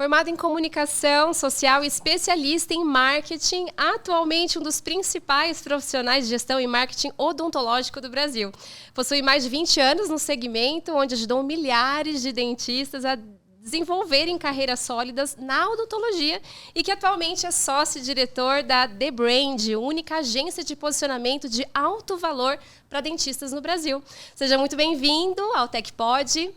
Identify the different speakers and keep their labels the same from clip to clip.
Speaker 1: Formado em comunicação social e especialista em marketing, atualmente um dos principais profissionais de gestão e marketing odontológico do Brasil. Possui mais de 20 anos no segmento, onde ajudou milhares de dentistas a desenvolverem carreiras sólidas na odontologia e que atualmente é sócio-diretor da The Brand, única agência de posicionamento de alto valor para dentistas no Brasil. Seja muito bem-vindo ao TecPod.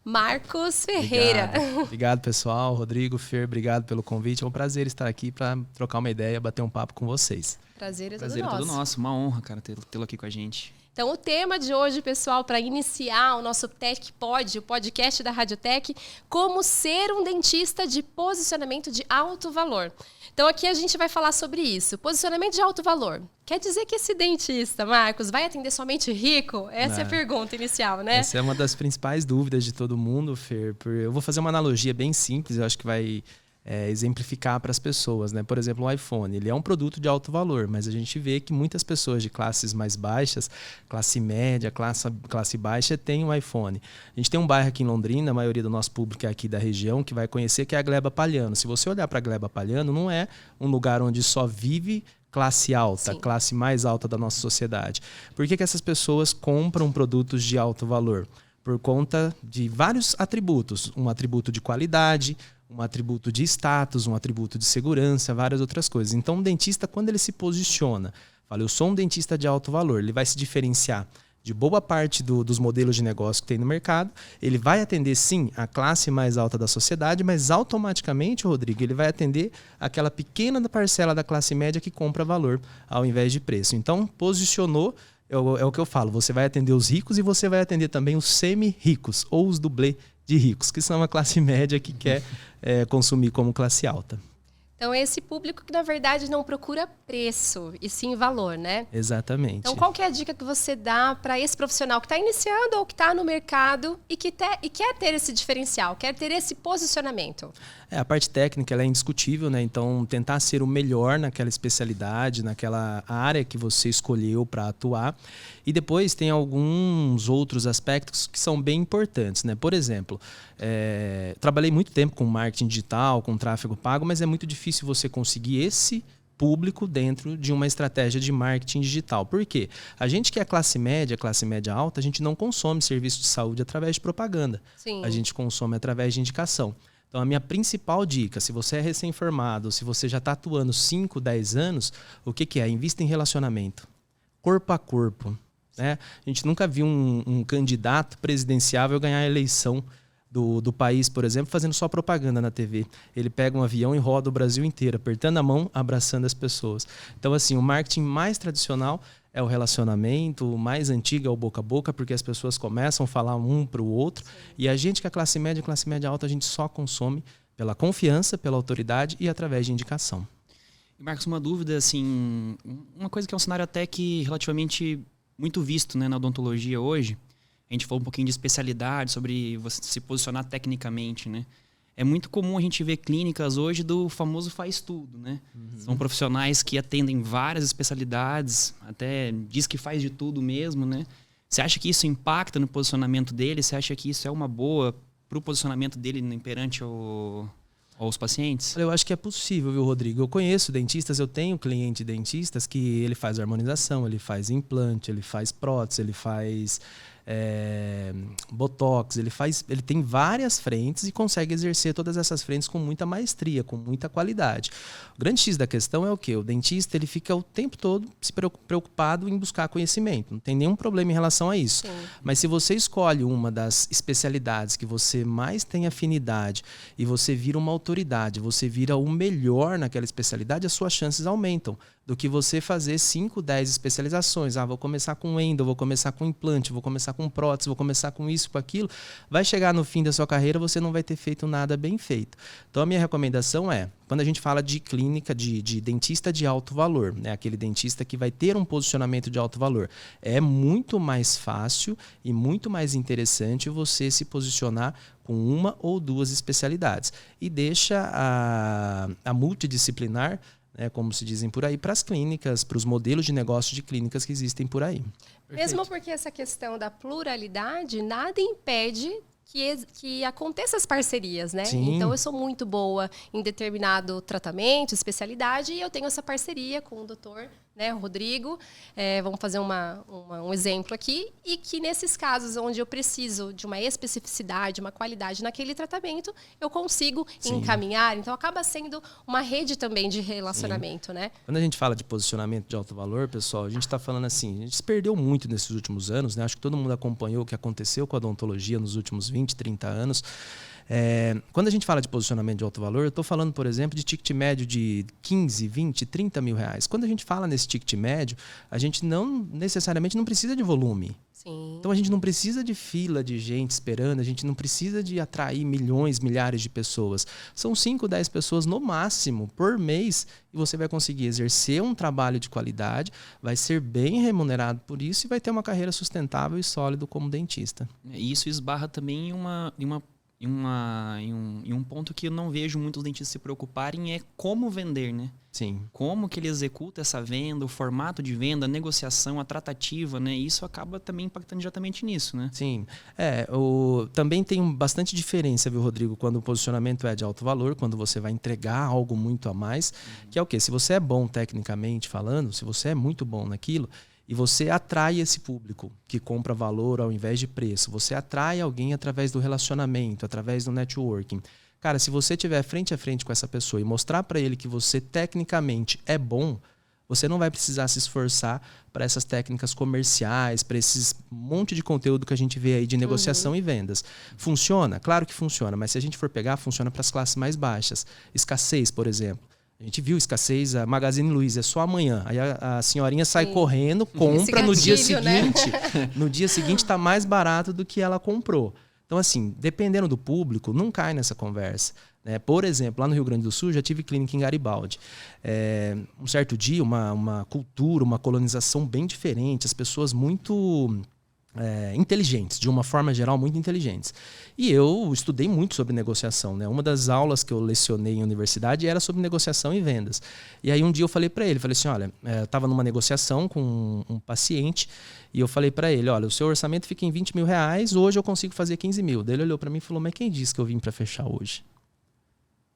Speaker 1: Marcos Ferreira.
Speaker 2: Obrigado, pessoal. Rodrigo, Fer, obrigado pelo convite. É um prazer estar aqui para trocar uma ideia, bater um papo com vocês.
Speaker 1: Prazer é
Speaker 3: todo nosso. Uma honra, cara, tê-lo aqui com a gente.
Speaker 1: Então, o tema de hoje, pessoal, para iniciar o nosso TecPod, o podcast da Radiotec, como ser um dentista de posicionamento de alto valor. Então, aqui a gente vai falar sobre isso. Posicionamento de alto valor. Quer dizer que esse dentista, Marcos, vai atender somente rico? Essa é a pergunta inicial, né?
Speaker 2: Essa é uma das principais dúvidas de todo mundo, Fer. Eu vou fazer uma analogia bem simples, eu acho que vai exemplificar para as pessoas, né? Por exemplo, o iPhone, ele é um produto de alto valor, mas a gente vê que muitas pessoas de classes mais baixas, classe média, classe baixa, têm um iPhone. A gente tem um bairro aqui em Londrina, a maioria do nosso público é aqui da região, que vai conhecer, que é a Gleba Palhano. Se você olhar para a Gleba Palhano, não é um lugar onde só vive classe alta, classe mais alta da nossa sociedade. Por que essas pessoas compram produtos de alto valor? Por conta de vários atributos. Um atributo de qualidade, um atributo de status, um atributo de segurança, várias outras coisas. Então, o dentista, quando ele se posiciona, fala, eu sou um dentista de alto valor, ele vai se diferenciar de boa parte dos modelos de negócio que tem no mercado. Ele vai atender, sim, a classe mais alta da sociedade, mas automaticamente, Rodrigo, ele vai atender aquela pequena parcela da classe média que compra valor ao invés de preço. Então, posicionou, é o que eu falo, você vai atender os ricos e você vai atender também os semi-ricos, ou os dublê de ricos, que são a classe média que quer consumir como classe alta.
Speaker 1: Então, esse público que, na verdade, não procura preço, e sim valor, né?
Speaker 2: Exatamente.
Speaker 1: Então, qual que é a dica que você dá para esse profissional que está iniciando ou que está no mercado e quer ter esse diferencial, quer ter esse posicionamento?
Speaker 2: A parte técnica ela é indiscutível, né? Então, tentar ser o melhor naquela especialidade, naquela área que você escolheu para atuar. E depois tem alguns outros aspectos que são bem importantes, né? Por exemplo, trabalhei muito tempo com marketing digital, com tráfego pago, mas é muito difícil você conseguir esse público dentro de uma estratégia de marketing digital. Por quê? A gente que é classe média alta, a gente não consome serviço de saúde através de propaganda.
Speaker 1: Sim.
Speaker 2: A gente consome através de indicação. Então, a minha principal dica, se você é recém-formado, se você já está atuando 5, 10 anos, o que é? Invista em relacionamento. Corpo a corpo. Né? A gente nunca viu um candidato presidenciável ganhar a eleição do país, por exemplo, fazendo só propaganda na TV. Ele pega um avião e roda o Brasil inteiro, apertando a mão, abraçando as pessoas. Então, assim, o marketing mais tradicional é o relacionamento, o mais antigo é o boca a boca, porque as pessoas começam a falar um para o outro. Sim. E a gente que é classe média alta, a gente só consome pela confiança, pela autoridade e através de indicação.
Speaker 3: E Marcos, uma dúvida, assim, uma coisa que é um cenário até que relativamente muito visto, né, na odontologia hoje. A gente falou um pouquinho de especialidade, sobre você se posicionar tecnicamente, né? É muito comum a gente ver clínicas hoje do famoso faz tudo, né? Uhum. São profissionais que atendem várias especialidades, até diz que faz de tudo mesmo, né? Você acha que isso impacta no posicionamento dele? Você acha que isso é uma boa para o posicionamento dele perante aos pacientes?
Speaker 2: Eu acho que é possível, viu, Rodrigo? Eu conheço dentistas, eu tenho cliente dentistas que ele faz harmonização, ele faz implante, ele faz prótese, ele faz botox, ele tem várias frentes e consegue exercer todas essas frentes com muita maestria, com muita qualidade. O grande X da questão é o quê? O dentista ele fica o tempo todo se preocupado em buscar conhecimento. Não tem nenhum problema em relação a isso. Sim. Mas se você escolhe uma das especialidades que você mais tem afinidade e você vira uma autoridade, você vira o melhor naquela especialidade, as suas chances aumentam do que você fazer 5, 10 especializações. Vou começar com endo, vou começar com implante, vou começar com prótese, vou começar com isso, com aquilo. Vai chegar no fim da sua carreira, você não vai ter feito nada bem feito. Então, a minha recomendação é, quando a gente fala de clínica, de dentista de alto valor, né, aquele dentista que vai ter um posicionamento de alto valor, é muito mais fácil e muito mais interessante você se posicionar com uma ou duas especialidades. E deixa a multidisciplinar, como se dizem por aí, para as clínicas, para os modelos de negócio de clínicas que existem por aí.
Speaker 1: Mesmo porque essa questão da pluralidade nada impede que aconteça as parcerias, né?
Speaker 2: Sim.
Speaker 1: Então, eu sou muito boa em determinado tratamento, especialidade, e eu tenho essa parceria com o doutor, né, o Rodrigo. Vamos fazer um exemplo aqui. E que nesses casos onde eu preciso de uma especificidade, uma qualidade naquele tratamento, eu consigo encaminhar. Então, acaba sendo uma rede também de relacionamento, né?
Speaker 2: Quando a gente fala de posicionamento de alto valor, pessoal, a gente está falando assim, a gente se perdeu muito nesses últimos anos, né? Acho que todo mundo acompanhou o que aconteceu com a odontologia nos últimos 20, 30 anos. Quando a gente fala de posicionamento de alto valor, eu estou falando, por exemplo, de ticket médio de 15, 20, 30 mil reais. Quando a gente fala nesse ticket médio, a gente não necessariamente não precisa de volume.
Speaker 1: Sim.
Speaker 2: Então a gente não precisa de fila de gente esperando, a gente não precisa de atrair milhões, milhares de pessoas. São 5, 10 pessoas no máximo por mês e você vai conseguir exercer um trabalho de qualidade, vai ser bem remunerado por isso e vai ter uma carreira sustentável e sólida como dentista.
Speaker 3: E isso esbarra também em um ponto que eu não vejo muitos dentistas se preocuparem, é como vender, né?
Speaker 2: Sim.
Speaker 3: Como que ele executa essa venda, o formato de venda, a negociação, a tratativa, né? Isso acaba também impactando diretamente nisso, né?
Speaker 2: Sim. Também tem bastante diferença, viu, Rodrigo, quando o posicionamento é de alto valor, quando você vai entregar algo muito a mais, que é o quê? Se você é bom tecnicamente falando, se você é muito bom naquilo, e você atrai esse público que compra valor ao invés de preço, você atrai alguém através do relacionamento, através do networking. Cara, se você estiver frente a frente com essa pessoa e mostrar para ele que você tecnicamente é bom, você não vai precisar se esforçar para essas técnicas comerciais, para esses monte de conteúdo que a gente vê aí de negociação e vendas. Funciona? Claro que funciona, mas se a gente for pegar, funciona para as classes mais baixas. Escassez, por exemplo. A gente viu escassez, a Magazine Luiza é só amanhã. Aí a senhorinha sai correndo, compra no dia seguinte. Né? No dia seguinte está mais barato do que ela comprou. Então, assim, dependendo do público, não cai nessa conversa. Né? Por exemplo, lá no Rio Grande do Sul, já tive clínica em Garibaldi. Um certo dia, uma cultura, uma colonização bem diferente, as pessoas muito inteligentes, de uma forma geral, muito inteligentes. E eu estudei muito sobre negociação. Né? Uma das aulas que eu lecionei em universidade era sobre negociação e vendas. E aí um dia eu falei para ele, falei assim, olha, eu estava numa negociação com um paciente e eu falei para ele, olha, o seu orçamento fica em 20 mil reais, hoje eu consigo fazer 15 mil. Daí ele olhou para mim e falou, mas quem disse que eu vim para fechar hoje?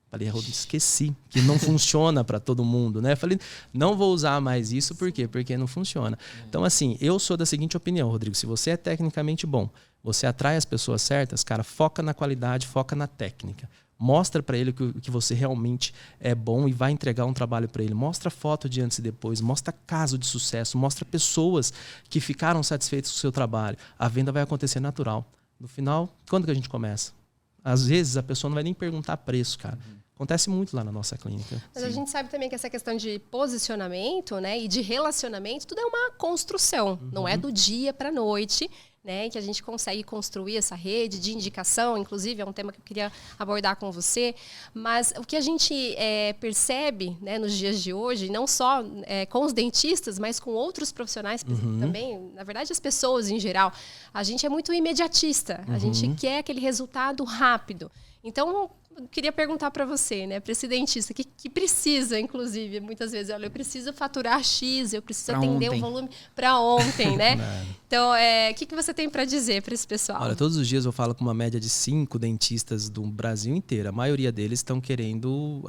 Speaker 2: Falei, esqueci, que não funciona para todo mundo, né? Falei, não vou usar mais isso, por quê? Porque não funciona. Então, assim, eu sou da seguinte opinião, Rodrigo, se você é tecnicamente bom, você atrai as pessoas certas, cara, foca na qualidade, foca na técnica. Mostra para ele que você realmente é bom e vai entregar um trabalho para ele. Mostra foto de antes e depois, mostra caso de sucesso, mostra pessoas que ficaram satisfeitas com o seu trabalho. A venda vai acontecer natural. No final, quando que a gente começa? Às vezes a pessoa não vai nem perguntar preço, cara. Acontece muito lá na nossa clínica.
Speaker 1: Mas a gente sabe também que essa questão de posicionamento, né, e de relacionamento, tudo é uma construção. Não é do dia para a noite, né, que a gente consegue construir essa rede de indicação. Inclusive, é um tema que eu queria abordar com você. Mas o que a gente percebe, né, nos dias de hoje, não só com os dentistas, mas com outros profissionais também, na verdade, as pessoas em geral, a gente é muito imediatista. A gente quer aquele resultado rápido. Então, eu queria perguntar para você, né, para esse dentista que precisa, inclusive, muitas vezes, olha, eu preciso faturar X, eu preciso atender um volume para ontem, né? Então, o que você tem para dizer para esse pessoal?
Speaker 2: Olha, todos os dias eu falo com uma média de 5 dentistas do Brasil inteiro. A maioria deles estão querendo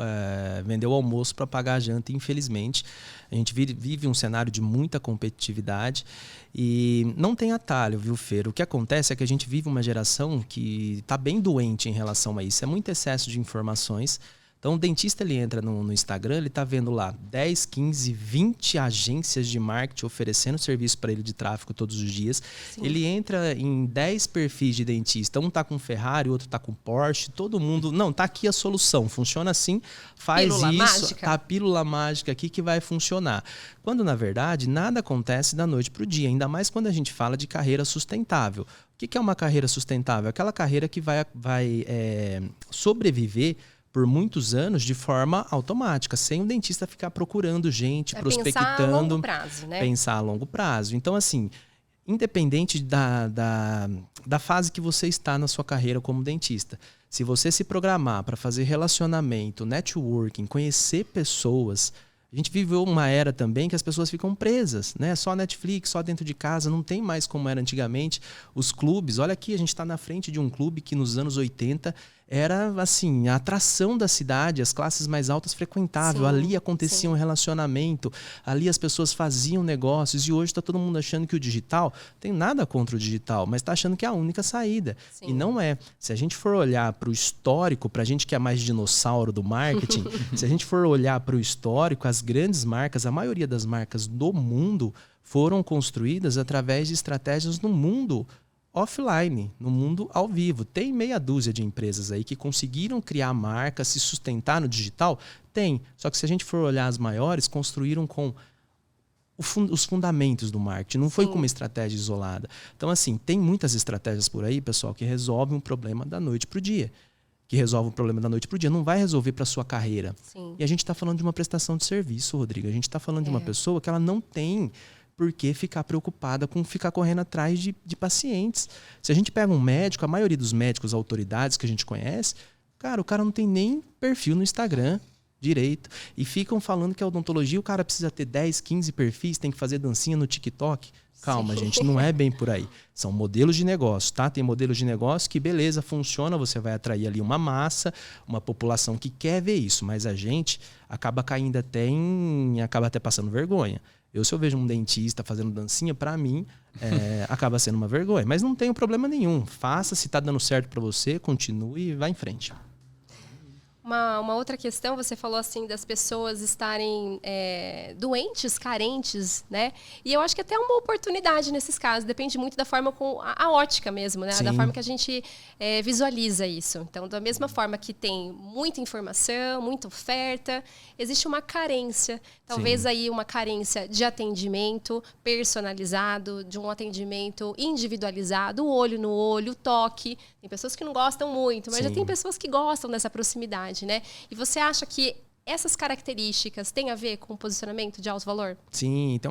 Speaker 2: vender o almoço para pagar a janta, infelizmente. A gente vive um cenário de muita competitividade e não tem atalho, viu, Fer? O que acontece é que a gente vive uma geração que está bem doente em relação a isso. É muito excesso de informações. Então, o dentista, ele entra no Instagram, ele está vendo lá 10, 15, 20 agências de marketing oferecendo serviço para ele de tráfego todos os dias. Sim. Ele entra em 10 perfis de dentista. Um está com Ferrari, outro está com Porsche. Todo mundo... Não, tá aqui a solução. Funciona assim, faz pílula isso. Mágica. Tá a pílula mágica aqui que vai funcionar. Quando, na verdade, nada acontece da noite para o dia. Ainda mais quando a gente fala de carreira sustentável. O que é uma carreira sustentável? Aquela carreira que vai sobreviver por muitos anos de forma automática, sem o dentista ficar procurando gente, prospectando. Pensar a longo prazo, né? Pensar a longo prazo. Então, assim, independente da fase que você está na sua carreira como dentista, se você se programar para fazer relacionamento, networking, conhecer pessoas, A gente viveu uma era também que as pessoas ficam presas, né? Só Netflix, só dentro de casa, não tem mais como era antigamente. Os clubes, olha aqui, a gente está na frente de um clube que nos anos 80 era assim, a atração da cidade, as classes mais altas frequentavam,
Speaker 1: Sim,
Speaker 2: ali acontecia um relacionamento, ali as pessoas faziam negócios, e hoje está todo mundo achando que o digital, tem nada contra o digital, mas está achando que é a única saída.
Speaker 1: Sim.
Speaker 2: E não é. Se a gente for olhar para o histórico, para a gente que é mais dinossauro do marketing, se a gente for olhar para o histórico, as grandes marcas, a maioria das marcas do mundo foram construídas através de estratégias no mundo offline, no mundo ao vivo. Tem meia dúzia de empresas aí que conseguiram criar marca, se sustentar no digital? Tem. Só que se a gente for olhar as maiores, construíram com os fundamentos do marketing. Não foi com uma estratégia isolada. Então, assim, tem muitas estratégias por aí, pessoal, que resolvem um problema da noite para o dia. Que resolve um problema da noite para o dia. Não vai resolver para a sua carreira.
Speaker 1: Sim.
Speaker 2: E a gente está falando de uma prestação de serviço, Rodrigo. A gente está falando de uma pessoa que ela não tem por que ficar preocupada com ficar correndo atrás de pacientes. Se a gente pega um médico, a maioria dos médicos, autoridades que a gente conhece, cara, o cara não tem nem perfil no Instagram direito. E ficam falando que a odontologia, o cara precisa ter 10, 15 perfis, tem que fazer dancinha no TikTok. Calma, gente, não é bem por aí. São modelos de negócio, tá? Tem modelos de negócio que, beleza, funciona, você vai atrair ali uma massa, uma população que quer ver isso, mas a gente acaba caindo acaba até passando vergonha. Se eu vejo um dentista fazendo dancinha, para mim, acaba sendo uma vergonha. Mas não tem problema nenhum. Faça, se está dando certo para você, continue e vá em frente.
Speaker 1: Uma outra questão, você falou assim das pessoas estarem doentes, carentes, né? E eu acho que até é uma oportunidade nesses casos. Depende muito da forma com a ótica mesmo, né?
Speaker 2: Sim.
Speaker 1: Da forma que a gente visualiza isso. Então, da mesma forma que tem muita informação, muita oferta, existe uma carência. Talvez aí uma carência de atendimento personalizado, de um atendimento individualizado, o olho no olho, o toque. Tem pessoas que não gostam muito, mas já tem pessoas que gostam dessa proximidade, né? E você acha que essas características têm a ver com o posicionamento de alto valor?
Speaker 2: Sim, tem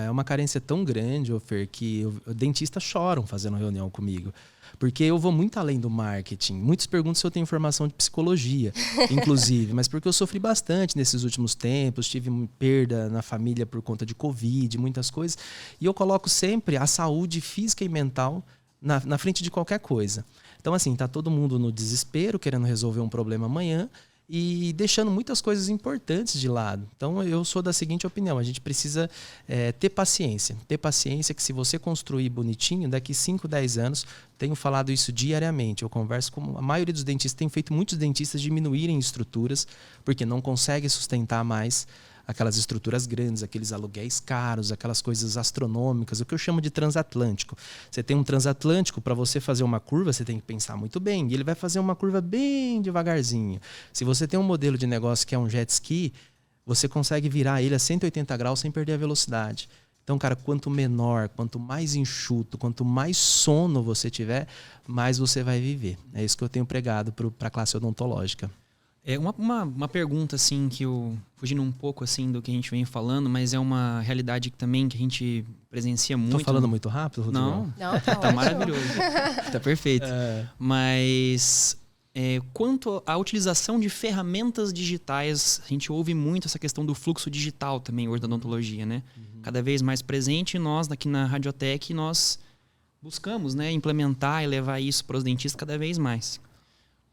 Speaker 2: uma carência tão grande, Fer, que dentistas choram fazendo reunião comigo. Porque eu vou muito além do marketing. Muitos perguntam se eu tenho informação de psicologia, inclusive. Mas porque eu sofri bastante nesses últimos tempos. Tive perda na família por conta de Covid, muitas coisas. E eu coloco sempre a saúde física e mental na frente de qualquer coisa. Então, assim, tá todo mundo no desespero, querendo resolver um problema amanhã e deixando muitas coisas importantes de lado. Então, eu sou da seguinte opinião: a gente precisa ter paciência. Ter paciência que, se você construir bonitinho, daqui 5, 10 anos, tenho falado isso diariamente. Eu converso com a maioria dos dentistas, tenho feito muitos dentistas diminuírem estruturas, porque não conseguem sustentar mais aquelas estruturas grandes, aqueles aluguéis caros, aquelas coisas astronômicas, o que eu chamo de transatlântico. Você tem um transatlântico, para você fazer uma curva, você tem que pensar muito bem, e ele vai fazer uma curva bem devagarzinho. Se você tem um modelo de negócio que é um jet ski, você consegue virar ele a 180 graus sem perder a velocidade. Então, cara, quanto menor, quanto mais enxuto, quanto mais sono você tiver, mais você vai viver. É isso que eu tenho pregado para a classe odontológica.
Speaker 3: Uma pergunta, assim, que eu... Fugindo um pouco, assim, do que a gente vem falando, mas é uma realidade que também que a gente presencia muito.
Speaker 2: Tô falando muito rápido, Rodrigo?
Speaker 3: Não, tá maravilhoso. Tá perfeito. Mas... quanto à utilização de ferramentas digitais, a gente ouve muito essa questão do fluxo digital também hoje da odontologia, né? Cada vez mais presente, nós aqui na Radiotech, nós buscamos, né, implementar e levar isso para os dentistas cada vez mais.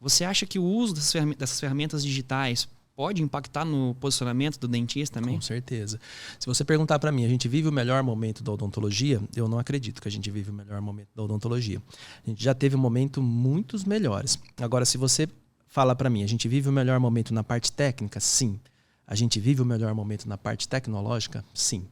Speaker 3: Você acha que o uso dessas ferramentas digitais pode impactar no posicionamento do dentista também?
Speaker 2: Com certeza. Se você perguntar para mim, a gente vive o melhor momento da odontologia? Eu não acredito que a gente vive o melhor momento da odontologia. A gente já teve um momento muitos melhores. Agora, se você fala para mim, a gente vive o melhor momento na parte técnica? Sim. A gente vive o melhor momento na parte tecnológica? Sim.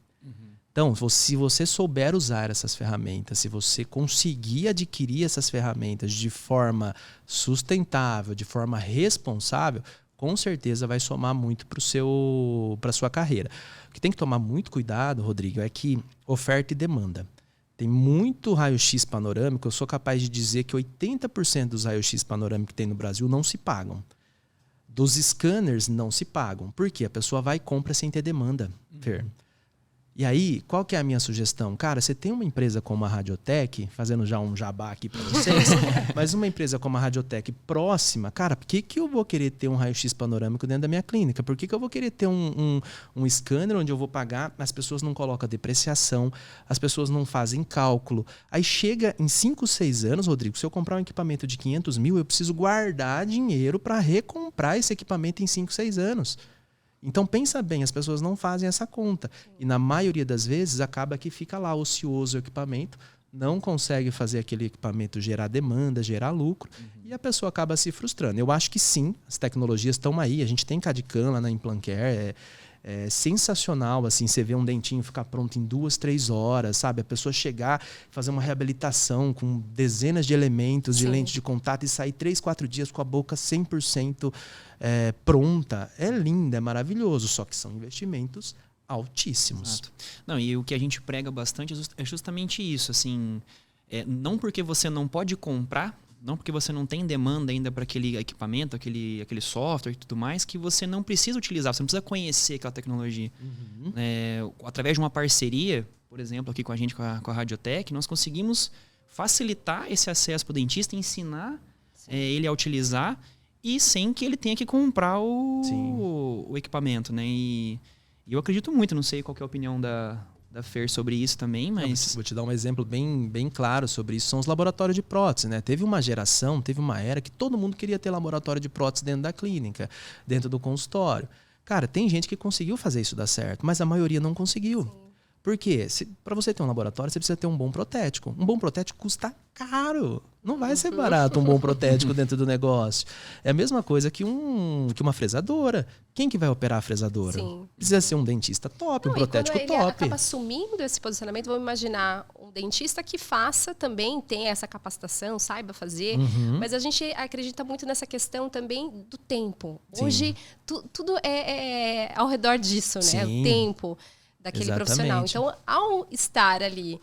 Speaker 2: Então, se você souber usar essas ferramentas, se você conseguir adquirir essas ferramentas de forma sustentável, de forma responsável, com certeza vai somar muito para a sua carreira. O que tem que tomar muito cuidado, Rodrigo, é que oferta e demanda. Tem muito raio-x panorâmico, eu sou capaz de dizer que 80% dos raio-x panorâmicos que tem no Brasil não se pagam. Dos scanners não se pagam. Por quê? A pessoa vai e compra sem ter demanda, Fer. E aí, qual que é a minha sugestão? Cara, você tem uma empresa como a Radiotech, fazendo já um jabá aqui para vocês, mas uma empresa como a Radiotech próxima, cara, por que eu vou querer ter um raio-x panorâmico dentro da minha clínica? Por que eu vou querer ter um scanner onde eu vou pagar, as pessoas não colocam depreciação, as pessoas não fazem cálculo. Aí chega em 5, 6 anos, Rodrigo, se eu comprar um equipamento de 500 mil, eu preciso guardar dinheiro para recomprar esse equipamento em 5, 6 anos. Então, pensa bem, as pessoas não fazem essa conta. E na maioria das vezes, acaba que fica lá ocioso o equipamento, não consegue fazer aquele equipamento gerar demanda, gerar lucro, e a pessoa acaba se frustrando. Eu acho que sim, as tecnologias estão aí. A gente tem CAD/CAM lá na Implancare, é sensacional, assim, você vê um dentinho ficar pronto em 2, 3 horas, sabe? A pessoa chegar, fazer uma reabilitação com dezenas de elementos de lente de contato e sair 3, 4 dias com a boca 100% pronta. É lindo, é maravilhoso, só que são investimentos altíssimos.
Speaker 3: Exato. Não, e o que a gente prega bastante é justamente isso, assim, não porque você não pode comprar, não porque você não tem demanda ainda para aquele equipamento, aquele software e tudo mais, que você não precisa utilizar, você não precisa conhecer aquela tecnologia. Através de uma parceria, por exemplo, aqui com a gente, com a Radiotech, nós conseguimos facilitar esse acesso para o dentista, ensinar ele a utilizar e sem que ele tenha que comprar o equipamento. Né? E eu acredito muito, não sei qual que é a opinião da Fer sobre isso também, mas...
Speaker 2: Vou te dar um exemplo bem claro sobre isso. São os laboratórios de prótese, né? Teve uma era que todo mundo queria ter laboratório de prótese dentro da clínica, dentro do consultório. Cara, tem gente que conseguiu fazer isso dar certo, mas a maioria não conseguiu. Sim. Por quê? Para você ter um laboratório, você precisa ter um bom protético. Um bom protético custa caro. Não vai ser barato um bom protético dentro do negócio. É a mesma coisa que uma fresadora. Quem que vai operar a fresadora? Sim. Precisa ser um dentista top, um protético top. Ele
Speaker 1: acaba assumindo esse posicionamento, vamos imaginar um dentista que faça também, tenha essa capacitação, saiba fazer. Mas a gente acredita muito nessa questão também do tempo. Sim. Hoje, tudo é ao redor disso, né? Sim. O tempo daquele profissional. Então, ao estar ali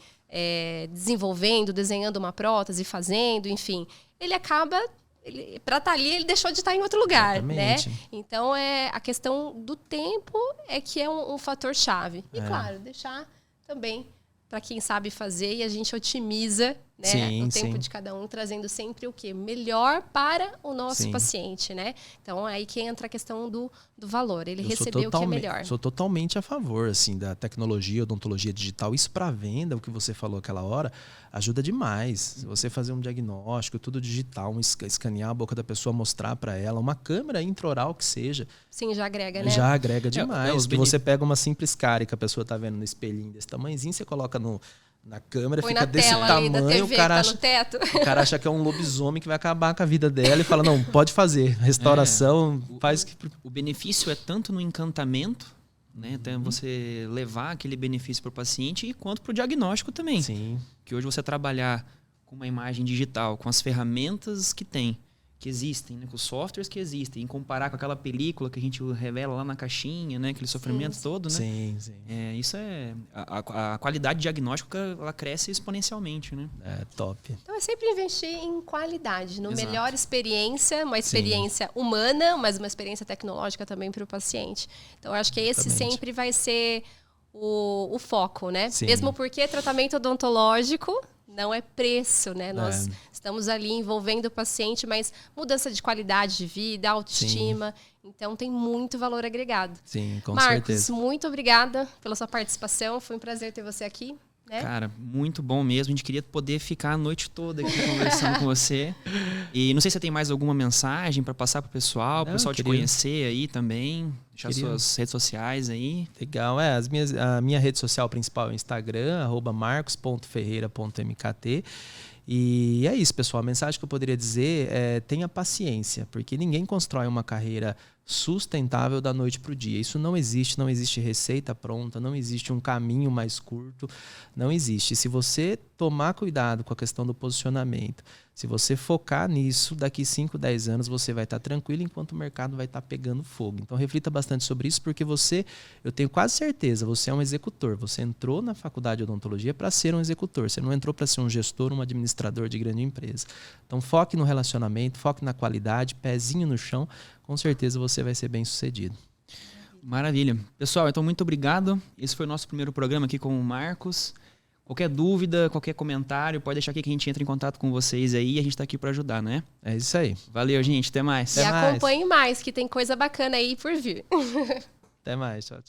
Speaker 1: desenvolvendo, desenhando uma prótese, fazendo, enfim, ele acaba... Para estar ali, ele deixou de estar em outro lugar, né? Então, a questão do tempo é que é um fator chave. E, claro, deixar também para quem sabe fazer e a gente otimiza, né, o tempo de cada um, trazendo sempre o quê? Melhor para o nosso paciente, né? Então, aí que entra a questão do valor. Ele recebeu o que é melhor.
Speaker 2: Sou totalmente a favor, assim, da tecnologia, odontologia digital. Isso para venda, o que você falou aquela hora, ajuda demais. Se você fazer um diagnóstico, tudo digital, escanear a boca da pessoa, mostrar para ela, uma câmera intraoral que seja.
Speaker 1: Sim, já agrega, né?
Speaker 2: Já agrega demais. Você pega uma simples cárie que a pessoa tá vendo no espelhinho desse tamanhozinho, você coloca na câmera,
Speaker 1: põe
Speaker 2: fica
Speaker 1: na
Speaker 2: desse
Speaker 1: tela
Speaker 2: tamanho,
Speaker 1: TV,
Speaker 2: o cara
Speaker 1: tá no teto.
Speaker 2: O cara acha que é um lobisomem que vai acabar com a vida dela e fala, não, pode fazer. Restauração, faz...
Speaker 3: O benefício é tanto no encantamento, né? Até você levar aquele benefício para o paciente e quanto para o diagnóstico também.
Speaker 2: Sim.
Speaker 3: Que hoje você trabalhar com uma imagem digital, com as ferramentas que existem, né? Com os softwares que existem, em comparar com aquela película que a gente revela lá na caixinha, né? Aquele sofrimento todo, né?
Speaker 2: Sim.
Speaker 3: Isso a qualidade diagnóstica, ela cresce exponencialmente, né?
Speaker 2: É top.
Speaker 1: Então é sempre investir em qualidade, no melhor experiência, uma experiência humana, mas uma experiência tecnológica também para o paciente. Então eu acho que esse sempre vai ser o foco, né?
Speaker 2: Sim.
Speaker 1: Mesmo porque tratamento odontológico não é preço, né? Nós estamos ali envolvendo o paciente, mas mudança de qualidade de vida, autoestima. Sim. Então, tem muito valor agregado.
Speaker 2: Sim, com
Speaker 1: certeza.
Speaker 2: certeza.
Speaker 1: Marcos, muito obrigada pela sua participação. Foi um prazer ter você aqui. Né?
Speaker 3: Cara, muito bom mesmo. A gente queria poder ficar a noite toda aqui conversando com você. E não sei se você tem mais alguma mensagem para passar pro pessoal, para o pessoal te conhecer aí também. Deixar suas redes sociais aí.
Speaker 2: Legal. A minha rede social principal é o Instagram, @marcos.ferreira.mkt. E é isso, pessoal. A mensagem que eu poderia dizer é: tenha paciência, porque ninguém constrói uma carreira sustentável da noite para o dia. Isso não existe receita pronta, não existe um caminho mais curto, não existe. Se você tomar cuidado com a questão do posicionamento, se você focar nisso, daqui 5, 10 anos você vai estar tranquilo enquanto o mercado vai estar pegando fogo. Então reflita bastante sobre isso, porque eu tenho quase certeza, você é um executor. Você entrou na faculdade de odontologia para ser um executor. Você não entrou para ser um gestor, um administrador de grande empresa. Então foque no relacionamento, foque na qualidade, pezinho no chão. Com certeza você vai ser bem sucedido.
Speaker 3: Maravilha. Pessoal, então muito obrigado. Esse foi o nosso primeiro programa aqui com o Marcos. Qualquer dúvida, qualquer comentário, pode deixar aqui que a gente entra em contato com vocês aí e a gente tá aqui para ajudar, né?
Speaker 2: É isso aí.
Speaker 3: Valeu, gente. Até mais.
Speaker 1: E acompanhe mais, que tem coisa bacana aí por vir.
Speaker 2: Até mais. Tchau, tchau.